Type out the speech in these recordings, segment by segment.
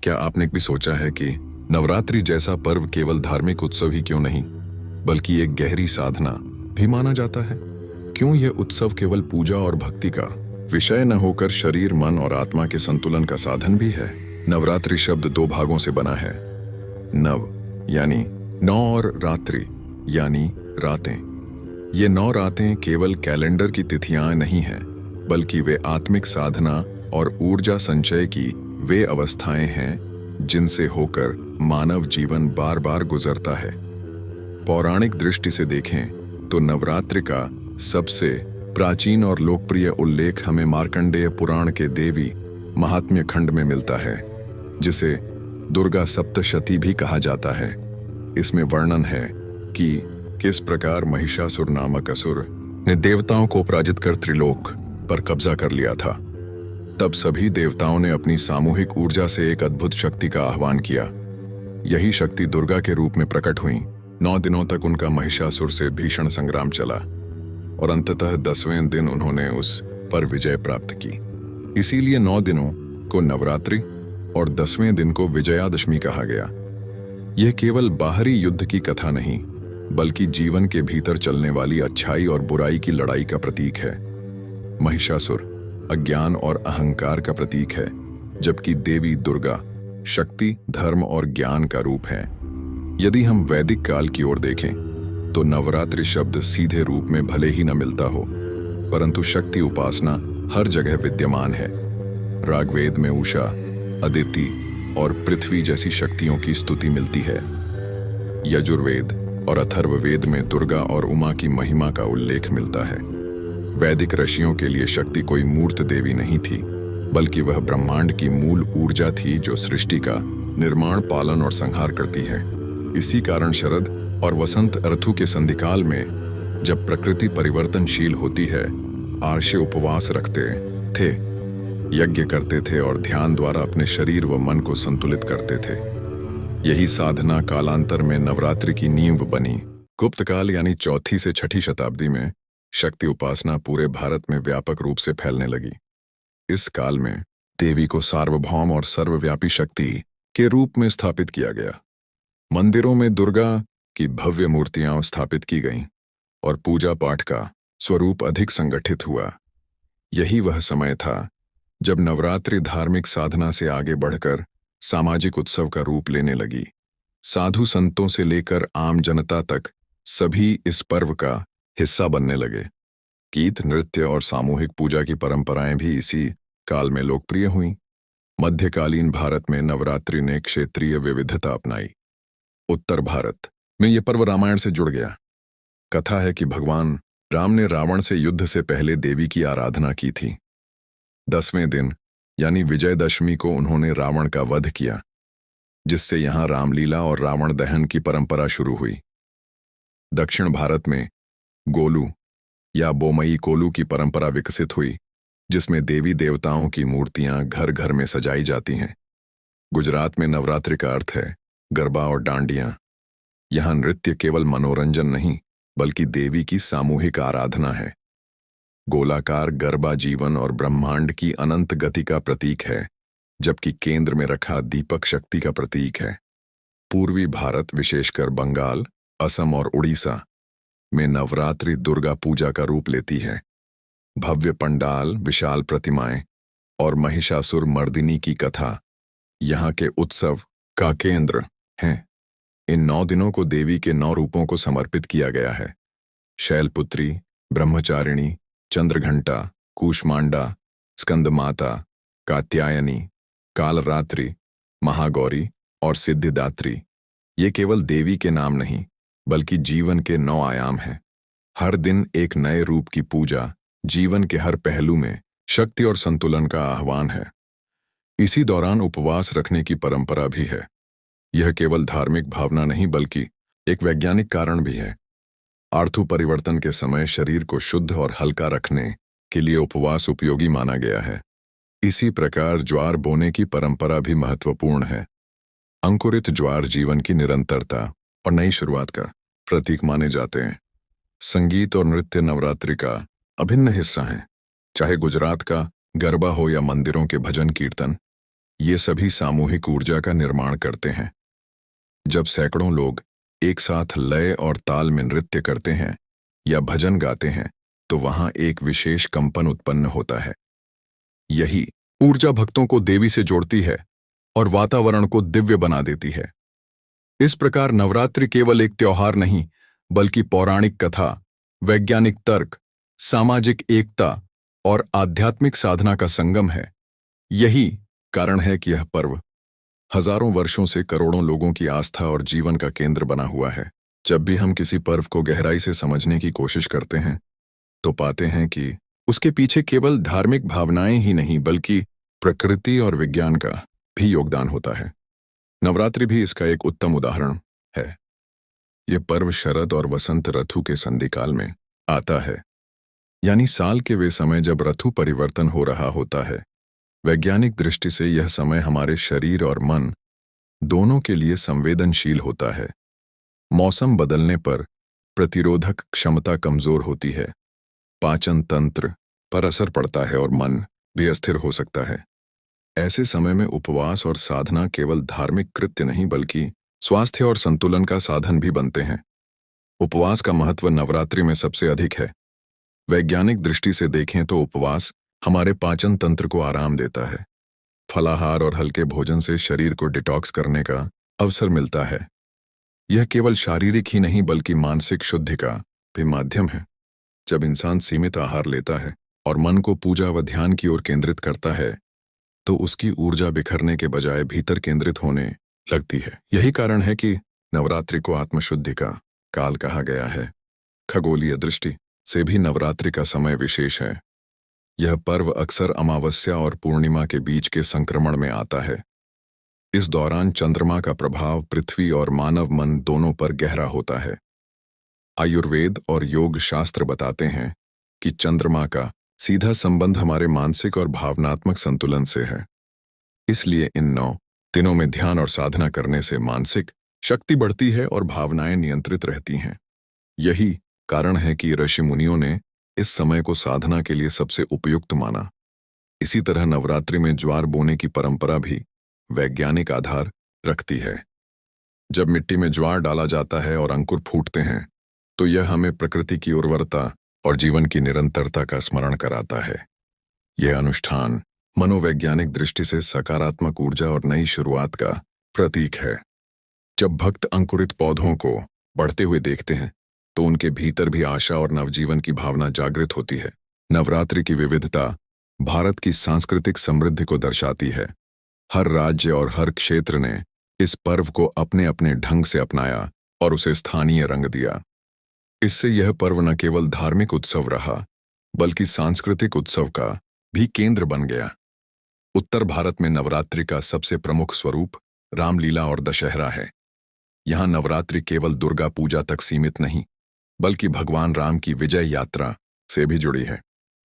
क्या आपने भी सोचा है कि नवरात्रि जैसा पर्व केवल धार्मिक उत्सव ही क्यों नहीं, बल्कि एक गहरी साधना भी माना जाता है? क्यों यह उत्सव केवल पूजा और भक्ति का विषय न होकर शरीर, मन और आत्मा के संतुलन का साधन भी है? नवरात्रि शब्द दो भागों से बना है। नव यानी नौ और रात्रि यानी रातें। ये 9 रातें केवल कैलेंडर की तिथियां नहीं हैं, बल्कि वे आत्मिक साधना और ऊर्जा संचय की वे अवस्थाएं हैं जिनसे होकर मानव जीवन बार बार गुजरता है। पौराणिक दृष्टि से देखें तो नवरात्रि का सबसे प्राचीन और लोकप्रिय उल्लेख हमें मार्कंडेय पुराण के देवी महात्म्य खंड में मिलता है, जिसे दुर्गा सप्तशती भी कहा जाता है। इसमें वर्णन है कि किस प्रकार महिषासुर नामक असुर ने देवताओं को पराजित कर त्रिलोक पर कब्जा कर लिया था। तब सभी देवताओं ने अपनी सामूहिक ऊर्जा से एक अद्भुत शक्ति का आह्वान किया। यही शक्ति दुर्गा के रूप में प्रकट हुई। 9 दिनों तक उनका महिषासुर से भीषण संग्राम चला और अंततः 10वें दिन उन्होंने उस पर विजय प्राप्त की। इसीलिए 9 दिनों को नवरात्रि और 10वें दिन को विजयादशमी कहा गया। यह केवल बाहरी युद्ध की कथा नहीं, बल्कि जीवन के भीतर चलने वाली अच्छाई और बुराई की लड़ाई का प्रतीक है। महिषासुर अज्ञान और अहंकार का प्रतीक है, जबकि देवी दुर्गा शक्ति, धर्म और ज्ञान का रूप है। यदि हम वैदिक काल की ओर देखें तो नवरात्रि शब्द सीधे रूप में भले ही न मिलता हो, परंतु शक्ति उपासना हर जगह विद्यमान है। ऋग्वेद में उषा, अदिति और पृथ्वी जैसी शक्तियों की स्तुति मिलती है। यजुर्वेद और अथर्ववेद में दुर्गा और उमा की महिमा का उल्लेख मिलता है। वैदिक ऋषियों के लिए शक्ति कोई मूर्त देवी नहीं थी, बल्कि वह ब्रह्मांड की मूल ऊर्जा थी जो सृष्टि का निर्माण, पालन और संहार करती है। इसी कारण शरद और वसंत ऋतु के संधिकाल में जब प्रकृति परिवर्तनशील होती है, आर्षे उपवास रखते थे, यज्ञ करते थे और ध्यान द्वारा अपने शरीर व मन को संतुलित करते थे। यही साधना कालांतर में नवरात्रि की नींव बनी। गुप्त काल यानी 4वीं से 6वीं शताब्दी में शक्ति उपासना पूरे भारत में व्यापक रूप से फैलने लगी। इस काल में देवी को सार्वभौम और सर्वव्यापी शक्ति के रूप में स्थापित किया गया। मंदिरों में दुर्गा की भव्य मूर्तियां स्थापित की गईं और पूजा पाठ का स्वरूप अधिक संगठित हुआ। यही वह समय था जब नवरात्रि धार्मिक साधना से आगे बढ़कर सामाजिक उत्सव का रूप लेने लगी। साधु संतों से लेकर आम जनता तक सभी इस पर्व का हिस्सा बनने लगे। गीत, नृत्य और सामूहिक पूजा की परंपराएं भी इसी काल में लोकप्रिय हुईं। मध्यकालीन भारत में नवरात्रि ने क्षेत्रीय विविधता अपनाई। उत्तर भारत में यह पर्व रामायण से जुड़ गया। कथा है कि भगवान राम ने रावण से युद्ध से पहले देवी की आराधना की थी। 10वें दिन यानी विजयदशमी को उन्होंने रावण का वध किया, जिससे यहां रामलीला और रावण दहन की परंपरा शुरू हुई। दक्षिण भारत में गोलू या बोमई कोलू की परंपरा विकसित हुई, जिसमें देवी देवताओं की मूर्तियां घर घर में सजाई जाती हैं। गुजरात में नवरात्रि का अर्थ है गरबा और डांडियां। यहां नृत्य केवल मनोरंजन नहीं, बल्कि देवी की सामूहिक आराधना है। गोलाकार गरबा जीवन और ब्रह्मांड की अनंत गति का प्रतीक है, जबकि केंद्र में रखा दीपक शक्ति का प्रतीक है। पूर्वी भारत, विशेषकर बंगाल, असम और उड़ीसा में नवरात्रि दुर्गा पूजा का रूप लेती है। भव्य पंडाल, विशाल प्रतिमाएं और महिषासुर मर्दिनी की कथा यहाँ के उत्सव का केंद्र हैं। इन 9 दिनों को देवी के 9 रूपों को समर्पित किया गया है। शैलपुत्री, ब्रह्मचारिणी, चंद्रघंटा, कूष्मांडा, स्कंदमाता, कात्यायनी, कालरात्रि, महागौरी और सिद्धिदात्री। ये केवल देवी के नाम नहीं, बल्कि जीवन के 9 आयाम हैं। हर दिन एक नए रूप की पूजा जीवन के हर पहलू में शक्ति और संतुलन का आह्वान है। इसी दौरान उपवास रखने की परंपरा भी है। यह केवल धार्मिक भावना नहीं, बल्कि एक वैज्ञानिक कारण भी है। आर्थु परिवर्तन के समय शरीर को शुद्ध और हल्का रखने के लिए उपवास उपयोगी माना गया है। इसी प्रकार ज्वार बोने की परंपरा भी महत्वपूर्ण है। अंकुरित ज्वार जीवन की निरंतरता और नई शुरुआत का प्रतीक माने जाते हैं। संगीत और नृत्य नवरात्रि का अभिन्न हिस्सा हैं। चाहे गुजरात का गरबा हो या मंदिरों के भजन कीर्तन, ये सभी सामूहिक ऊर्जा का निर्माण करते हैं। जब सैकड़ों लोग एक साथ लय और ताल में नृत्य करते हैं या भजन गाते हैं तो वहां एक विशेष कंपन उत्पन्न होता है। यही ऊर्जा भक्तों को देवी से जोड़ती है और वातावरण को दिव्य बना देती है। इस प्रकार नवरात्रि केवल एक त्योहार नहीं बल्कि पौराणिक कथा, वैज्ञानिक तर्क, सामाजिक एकता और आध्यात्मिक साधना का संगम है। यही कारण है कि यह पर्व हजारों वर्षों से करोड़ों लोगों की आस्था और जीवन का केंद्र बना हुआ है। जब भी हम किसी पर्व को गहराई से समझने की कोशिश करते हैं तो पाते हैं कि उसके पीछे केवल धार्मिक भावनाएं ही नहीं बल्कि प्रकृति और विज्ञान का भी योगदान होता है। नवरात्रि भी इसका एक उत्तम उदाहरण है। यह पर्व शरद और वसंत ऋतु के संधिकाल में आता है, यानी साल के वे समय जब ऋतु परिवर्तन हो रहा होता है। वैज्ञानिक दृष्टि से यह समय हमारे शरीर और मन दोनों के लिए संवेदनशील होता है। मौसम बदलने पर प्रतिरोधक क्षमता कमजोर होती है, पाचन तंत्र पर असर पड़ता है और मन भी अस्थिर हो सकता है। ऐसे समय में उपवास और साधना केवल धार्मिक कृत्य नहीं बल्कि स्वास्थ्य और संतुलन का साधन भी बनते हैं। उपवास का महत्व नवरात्रि में सबसे अधिक है। वैज्ञानिक दृष्टि से देखें तो उपवास हमारे पाचन तंत्र को आराम देता है। फलाहार और हल्के भोजन से शरीर को डिटॉक्स करने का अवसर मिलता है। यह केवल शारीरिक ही नहीं बल्कि मानसिक शुद्धि का भी माध्यम है। जब इंसान सीमित आहार लेता है और मन को पूजा व ध्यान की ओर केंद्रित करता है तो उसकी ऊर्जा बिखरने के बजाय भीतर केंद्रित होने लगती है। यही कारण है कि नवरात्रि को आत्मशुद्धि का काल कहा गया है। खगोलीय दृष्टि से भी नवरात्रि का समय विशेष है। यह पर्व अक्सर अमावस्या और पूर्णिमा के बीच के संक्रमण में आता है। इस दौरान चंद्रमा का प्रभाव पृथ्वी और मानव मन दोनों पर गहरा होता है। आयुर्वेद और योग शास्त्र बताते हैं कि चंद्रमा का सीधा संबंध हमारे मानसिक और भावनात्मक संतुलन से है। इसलिए इन 9 दिनों में ध्यान और साधना करने से मानसिक शक्ति बढ़ती है और भावनाएं नियंत्रित रहती हैं। यही कारण है कि ऋषि मुनियों ने इस समय को साधना के लिए सबसे उपयुक्त माना। इसी तरह नवरात्रि में ज्वार बोने की परंपरा भी वैज्ञानिक आधार रखती है। जब मिट्टी में ज्वार डाला जाता है और अंकुर फूटते हैं तो यह हमें प्रकृति की उर्वरता और जीवन की निरंतरता का स्मरण कराता है। यह अनुष्ठान मनोवैज्ञानिक दृष्टि से सकारात्मक ऊर्जा और नई शुरुआत का प्रतीक है। जब भक्त अंकुरित पौधों को बढ़ते हुए देखते हैं तो उनके भीतर भी आशा और नवजीवन की भावना जागृत होती है। नवरात्रि की विविधता भारत की सांस्कृतिक समृद्धि को दर्शाती है। हर राज्य और हर क्षेत्र ने इस पर्व को अपने अपने ढंग से अपनाया और उसे स्थानीय रंग दिया। इससे यह पर्व न केवल धार्मिक उत्सव रहा बल्कि सांस्कृतिक उत्सव का भी केंद्र बन गया। उत्तर भारत में नवरात्रि का सबसे प्रमुख स्वरूप रामलीला और दशहरा है। यहाँ नवरात्रि केवल दुर्गा पूजा तक सीमित नहीं बल्कि भगवान राम की विजय यात्रा से भी जुड़ी है।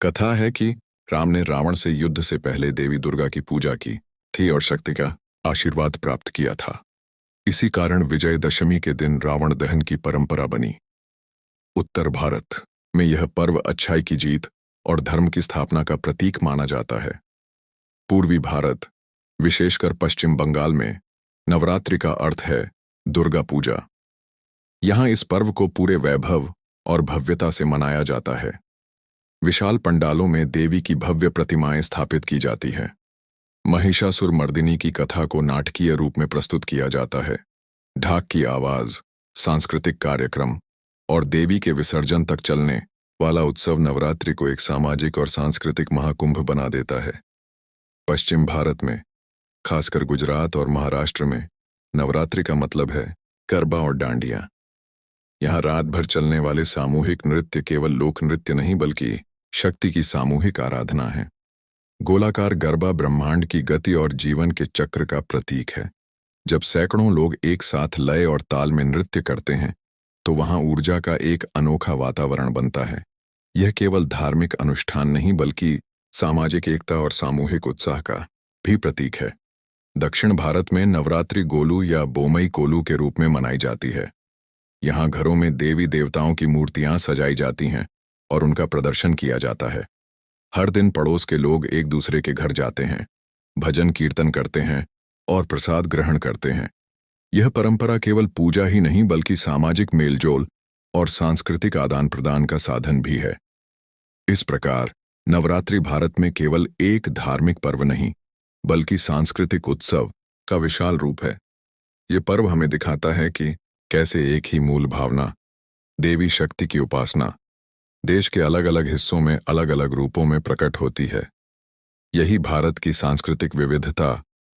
कथा है कि राम ने रावण से युद्ध से पहले देवी दुर्गा की पूजा की थी और शक्ति का आशीर्वाद प्राप्त किया था। इसी कारण विजयदशमी के दिन रावण दहन की परंपरा बनी। उत्तर भारत में यह पर्व अच्छाई की जीत और धर्म की स्थापना का प्रतीक माना जाता है। पूर्वी भारत, विशेषकर पश्चिम बंगाल में नवरात्रि का अर्थ है दुर्गा पूजा। यहाँ इस पर्व को पूरे वैभव और भव्यता से मनाया जाता है। विशाल पंडालों में देवी की भव्य प्रतिमाएं स्थापित की जाती हैं। महिषासुर मर्दिनी की कथा को नाटकीय रूप में प्रस्तुत किया जाता है। ढाक की आवाज, सांस्कृतिक कार्यक्रम और देवी के विसर्जन तक चलने वाला उत्सव नवरात्रि को एक सामाजिक और सांस्कृतिक महाकुंभ बना देता है। पश्चिम भारत में, खासकर गुजरात और महाराष्ट्र में, नवरात्रि का मतलब है गरबा और डांडिया। यहाँ रात भर चलने वाले सामूहिक नृत्य केवल लोक नृत्य नहीं बल्कि शक्ति की सामूहिक आराधना है। गोलाकार गरबा ब्रह्मांड की गति और जीवन के चक्र का प्रतीक है। जब सैकड़ों लोग एक साथ लय और ताल में नृत्य करते हैं तो वहां ऊर्जा का एक अनोखा वातावरण बनता है। यह केवल धार्मिक अनुष्ठान नहीं बल्कि सामाजिक एकता और सामूहिक उत्साह का भी प्रतीक है। दक्षिण भारत में नवरात्रि गोलू या बोमई कोलू के रूप में मनाई जाती है। यहाँ घरों में देवी देवताओं की मूर्तियां सजाई जाती हैं और उनका प्रदर्शन किया जाता है। हर दिन पड़ोस के लोग एक दूसरे के घर जाते हैं भजन कीर्तन करते हैं और प्रसाद ग्रहण करते हैं। यह परंपरा केवल पूजा ही नहीं बल्कि सामाजिक मेलजोल और सांस्कृतिक आदान प्रदान का साधन भी है। इस प्रकार नवरात्रि भारत में केवल एक धार्मिक पर्व नहीं बल्कि सांस्कृतिक उत्सव का विशाल रूप है। ये पर्व हमें दिखाता है कि कैसे एक ही मूल भावना, देवी शक्ति की उपासना, देश के अलग अलग हिस्सों में अलग अलग रूपों में प्रकट होती है। यही भारत की सांस्कृतिक विविधता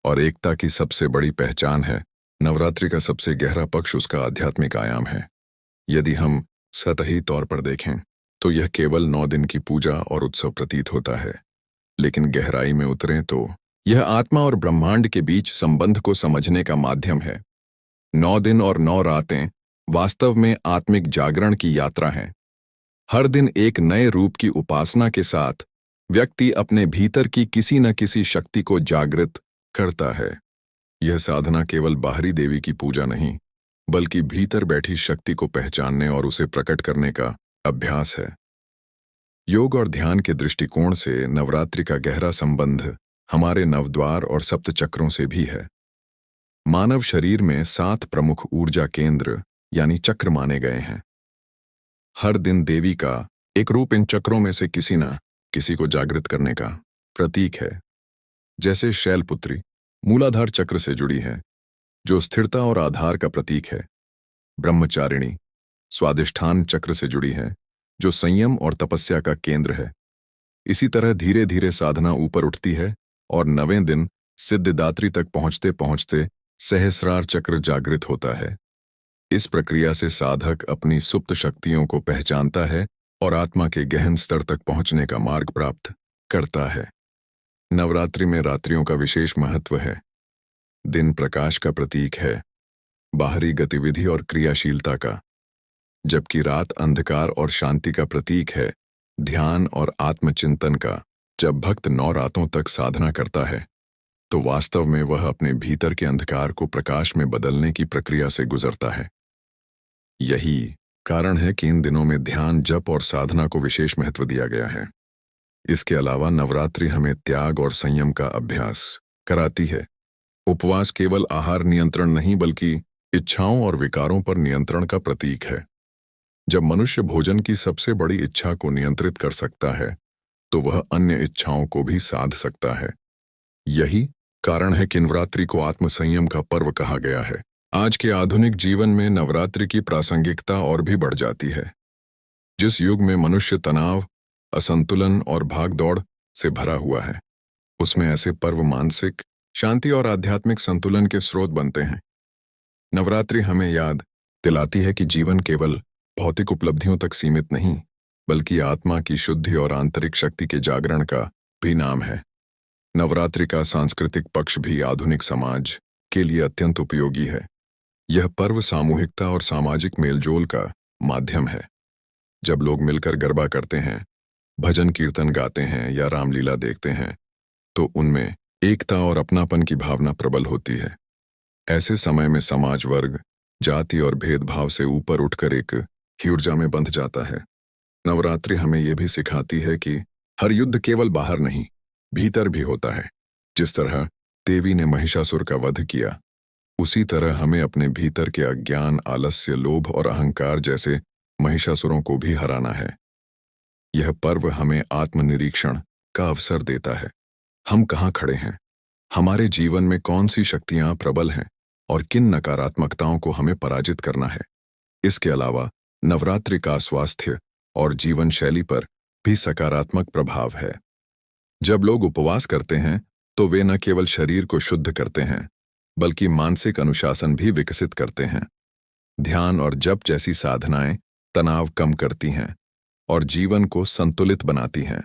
और एकता की सबसे बड़ी पहचान है। नवरात्रि का सबसे गहरा पक्ष उसका आध्यात्मिक आयाम है। यदि हम सतही तौर पर देखें तो यह केवल 9 दिन की पूजा और उत्सव प्रतीत होता है, लेकिन गहराई में उतरें तो यह आत्मा और ब्रह्मांड के बीच संबंध को समझने का माध्यम है। 9 दिन और 9 रातें वास्तव में आत्मिक जागरण की यात्रा हैं। हर दिन एक नए रूप की उपासना के साथ व्यक्ति अपने भीतर की किसी न किसी शक्ति को जागृत करता है। यह साधना केवल बाहरी देवी की पूजा नहीं बल्कि भीतर बैठी शक्ति को पहचानने और उसे प्रकट करने का अभ्यास है। योग और ध्यान के दृष्टिकोण से नवरात्रि का गहरा संबंध हमारे नवद्वार और सप्त चक्रों से भी है। मानव शरीर में 7 प्रमुख ऊर्जा केंद्र यानी चक्र माने गए हैं। हर दिन देवी का एक रूप इन चक्रों में से किसी न किसी को जागृत करने का प्रतीक है। जैसे शैलपुत्री मूलाधार चक्र से जुड़ी है, जो स्थिरता और आधार का प्रतीक है। ब्रह्मचारिणी स्वादिष्ठान चक्र से जुड़ी है, जो संयम और तपस्या का केंद्र है। इसी तरह धीरे धीरे साधना ऊपर उठती है और 9वें दिन सिद्धिदात्री तक पहुंचते पहुंचते सहस्रार चक्र जागृत होता है। इस प्रक्रिया से साधक अपनी सुप्त शक्तियों को पहचानता है और आत्मा के गहन स्तर तक पहुंचने का मार्ग प्राप्त करता है। नवरात्रि में रात्रियों का विशेष महत्व है। दिन प्रकाश का प्रतीक है, बाहरी गतिविधि और क्रियाशीलता का, जबकि रात अंधकार और शांति का प्रतीक है, ध्यान और आत्मचिंतन का। जब भक्त 9 रातों तक साधना करता है तो वास्तव में वह अपने भीतर के अंधकार को प्रकाश में बदलने की प्रक्रिया से गुजरता है। यही कारण है कि इन दिनों में ध्यान, जप और साधना को विशेष महत्व दिया गया है। इसके अलावा नवरात्रि हमें त्याग और संयम का अभ्यास कराती है। उपवास केवल आहार नियंत्रण नहीं बल्कि इच्छाओं और विकारों पर नियंत्रण का प्रतीक है। जब मनुष्य भोजन की सबसे बड़ी इच्छा को नियंत्रित कर सकता है तो वह अन्य इच्छाओं को भी साध सकता है। यही कारण है कि नवरात्रि को आत्मसंयम का पर्व कहा गया है। आज के आधुनिक जीवन में नवरात्रि की प्रासंगिकता और भी बढ़ जाती है। जिस युग में मनुष्य तनाव, असंतुलन और भागदौड़ से भरा हुआ है, उसमें ऐसे पर्व मानसिक शांति और आध्यात्मिक संतुलन के स्रोत बनते हैं। नवरात्रि हमें याद दिलाती है कि जीवन केवल भौतिक उपलब्धियों तक सीमित नहीं बल्कि आत्मा की शुद्धि और आंतरिक शक्ति के जागरण का भी नाम है। नवरात्रि का सांस्कृतिक पक्ष भी आधुनिक समाज के लिए अत्यंत उपयोगी है। यह पर्व सामूहिकता और सामाजिक मेलजोल का माध्यम है। जब लोग मिलकर गरबा करते हैं, भजन कीर्तन गाते हैं या रामलीला देखते हैं तो उनमें एकता और अपनापन की भावना प्रबल होती है। ऐसे समय में समाज वर्ग, जाति और भेदभाव से ऊपर उठकर एक ही ऊर्जा में बंध जाता है। नवरात्रि हमें यह भी सिखाती है कि हर युद्ध केवल बाहर नहीं, भीतर भी होता है। जिस तरह देवी ने महिषासुर का वध किया, उसी तरह हमें अपने भीतर के अज्ञान, आलस्य, लोभ और अहंकार जैसे महिषासुरों को भी हराना है। यह पर्व हमें आत्मनिरीक्षण का अवसर देता है। हम कहाँ खड़े हैं, हमारे जीवन में कौन सी शक्तियां प्रबल हैं और किन नकारात्मकताओं को हमें पराजित करना है। इसके अलावा नवरात्रि का स्वास्थ्य और जीवन शैली पर भी सकारात्मक प्रभाव है। जब लोग उपवास करते हैं तो वे न केवल शरीर को शुद्ध करते हैं बल्कि मानसिक अनुशासन भी विकसित करते हैं। ध्यान और जप जैसी साधनाएं तनाव कम करती हैं और जीवन को संतुलित बनाती हैं।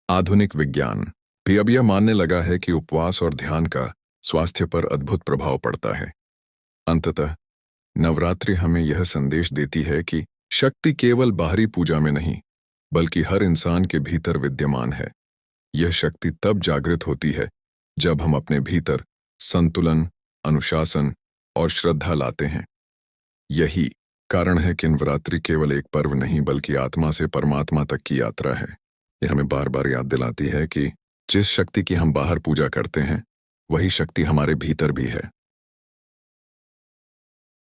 आधुनिक विज्ञान भी अब यह मानने लगा है कि उपवास और ध्यान का स्वास्थ्य पर अद्भुत प्रभाव पड़ता है। अंततः नवरात्रि हमें यह संदेश देती है कि शक्ति केवल बाहरी पूजा में नहीं बल्कि हर इंसान के भीतर विद्यमान है। यह शक्ति तब जागृत होती है जब हम अपने भीतर संतुलन, अनुशासन और श्रद्धा लाते हैं। यही कारण है कि नवरात्रि केवल एक पर्व नहीं बल्कि आत्मा से परमात्मा तक की यात्रा है। यह हमें बार बार याद दिलाती है कि जिस शक्ति की हम बाहर पूजा करते हैं वही शक्ति हमारे भीतर भी है।